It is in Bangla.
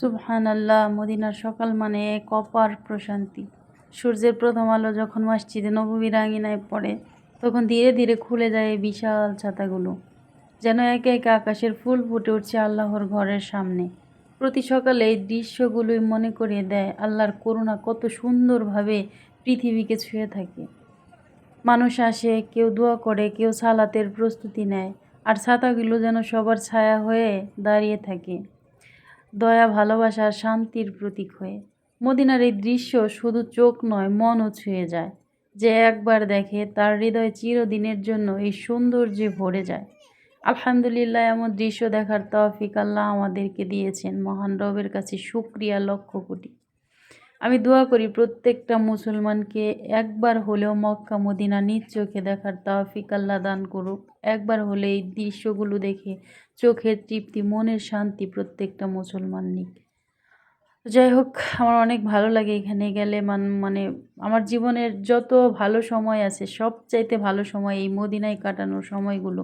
সুবহানাল্লাহ, মদিনার সকাল মানে এক অপার প্রশান্তি। সূর্যের প্রথম আলো যখন মসজিদে নববীর আঙিনায় পড়ে, তখন ধীরে ধীরে খুলে যায় এই বিশাল ছাতাগুলো। যেন একে একে আকাশের ফুল ফুটে উঠছে আল্লাহর ঘরের সামনে। প্রতি সকালে এই দৃশ্যগুলোই মনে করিয়ে দেয় আল্লাহর করুণা কত সুন্দরভাবে পৃথিবীকে ছুঁয়ে থাকে। মানুষ আসে, কেউ দোয়া করে, কেউ সালাতের প্রস্তুতি নেয়, আর ছাতাগুলো যেন সবার ছায়া হয়ে দাঁড়িয়ে থাকে, দয়া, ভালোবাসা আর শান্তির প্রতীক হয়ে। মদিনার এই দৃশ্য শুধু চোখ নয়, মনও ছুঁয়ে যায়। যে একবার দেখে তার হৃদয় চিরদিনের জন্য এই সৌন্দর্যে ভরে যায়। আলহামদুলিল্লাহ, এমন দৃশ্য দেখার তৌফিক আল্লাহ আমাদেরকে দিয়েছেন। মহান রবের কাছে শুকরিয়া লক্ষ কোটি। আমি দোয়া করি প্রত্যেকটা মুসলমানকে একবার হলেও মক্কা মদিনা নিজ চোখে দেখার তৌফিক আল্লাহ দান করুক। একবার হলে এই দৃশ্যগুলো দেখে চোখের তৃপ্তি, মনের শান্তি প্রত্যেকটা মুসলমান নিক। যাই হোক, আমার অনেক ভালো লাগে এখানে গেলে। মানে আমার জীবনের যত ভালো সময় আছে, সবচাইতে ভালো সময় এই মদিনায় কাটানোর সময়গুলো।